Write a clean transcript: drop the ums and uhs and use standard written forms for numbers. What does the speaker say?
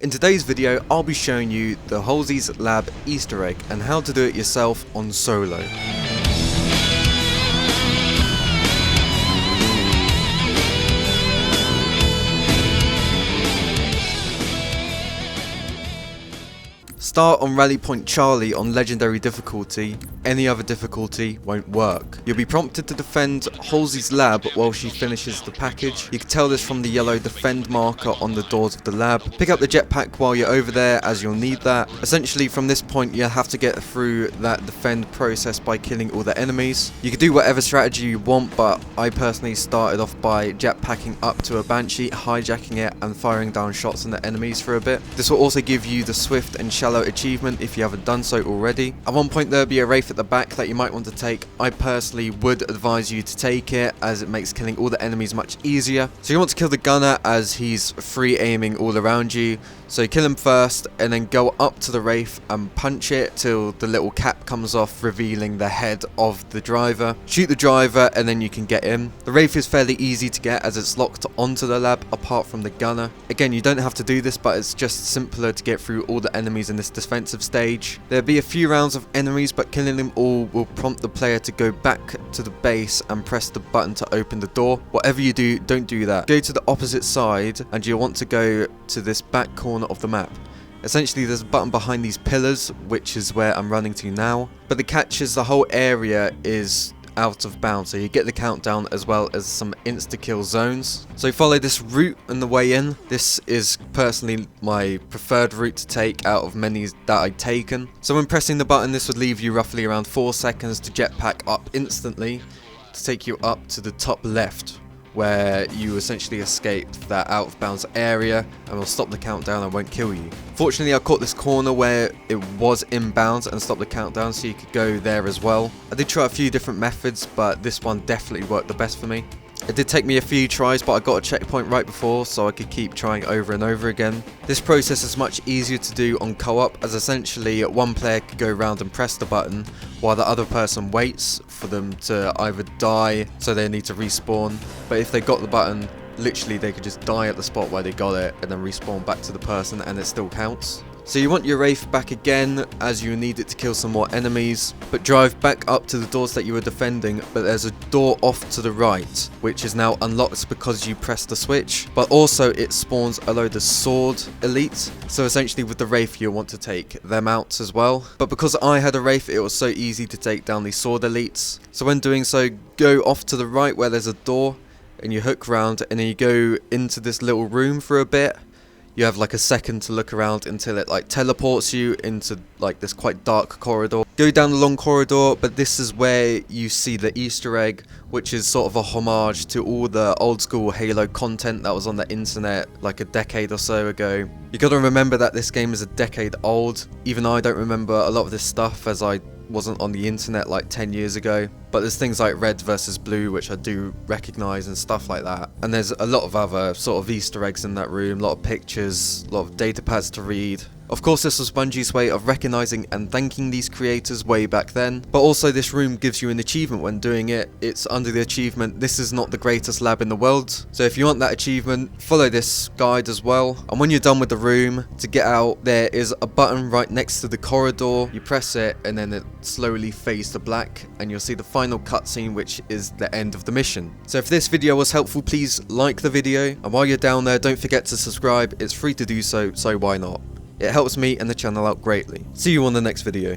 In today's video, I'll be showing you the Halsey's Lab Easter egg and how to do it yourself on solo. Start on Rally Point Charlie on Legendary difficulty. Any other difficulty won't work. You'll be prompted to defend Halsey's lab while she finishes the package. You can tell this from the yellow defend marker on the doors of the lab. Pick up the jetpack while you're over there, as you'll need that. Essentially, from this point you'll have to get through that defend process by killing all the enemies. You can do whatever strategy you want, but I personally started off by jetpacking up to a Banshee, hijacking it and firing down shots on the enemies for a bit. This will also give you the swift and shallow achievement if you haven't done so already. At one point there'll be a Wraith at the back that you might want to take. I personally would advise you to take it, as it makes killing all the enemies much easier. So you want to kill the gunner, as he's free aiming all around you. So kill him first and then go up to the Wraith and punch it till the little cap comes off, revealing the head of the driver. Shoot the driver and then you can get in. The Wraith is fairly easy to get as it's locked onto the lab apart from the gunner. Again, you don't have to do this, but it's just simpler to get through all the enemies in this defensive stage. There'll be a few rounds of enemies, but killing them all will prompt the player to go back to the base and press the button to open the door. Whatever you do, don't do that. Go to the opposite side and you'll want to go to this back corner of the map. Essentially there's a button behind these pillars, which is where I'm running to now, but the catch is the whole area is out of bounds, so you get the countdown as well as some insta-kill zones. So follow this route on the way in. This is personally my preferred route to take out of many that I've taken. So when pressing the button, this would leave you roughly around 4 seconds to jetpack up instantly to take you up to the top left, where you essentially escaped that out of bounds area, and will stop the countdown and won't kill you. Fortunately, I caught this corner where it was inbounds and stopped the countdown, so you could go there as well. I did try a few different methods, but this one definitely worked the best for me. It did take me a few tries, but I got a checkpoint right before, so I could keep trying over and over again. This process is much easier to do on co-op, as essentially one player could go around and press the button while the other person waits for them to either die, so they need to respawn. But if they got the button, literally they could just die at the spot where they got it and then respawn back to the person, and it still counts. So you want your Wraith back again, as you need it to kill some more enemies, but drive back up to the doors that you were defending. But there's a door off to the right, which is now unlocked because you pressed the switch, but also it spawns a load of sword elites. So essentially with the Wraith you'll want to take them out as well, but because I had a Wraith it was so easy to take down these sword elites. So when doing so, go off to the right where there's a door and you hook round, and then you go into this little room for a bit. You have like a second to look around until it like teleports you into like this quite dark corridor. Go down the long corridor, but this is where you see the Easter egg, which is sort of a homage to all the old school Halo content that was on the internet like a decade or so ago. You gotta remember that this game is a decade old. Even I don't remember a lot of this stuff, as I wasn't on the internet like 10 years ago, but there's things like red versus blue which I do recognise and stuff like that, and there's a lot of other sort of Easter eggs in that room, a lot of pictures, a lot of data pads to read. Of course this was Bungie's way of recognising and thanking these creators way back then, but also this room gives you an achievement when doing it. It's under the achievement, "This is not the greatest lab in the world." So if you want that achievement, follow this guide as well, and when you're done with the room, to get out there is a button right next to the corridor. You press it and then it slowly fades to black, and you'll see the final cutscene, which is the end of the mission. So if this video was helpful, please like the video, and while you're down there don't forget to subscribe. It's free to do so, so why not? It helps me and the channel out greatly. See you on the next video.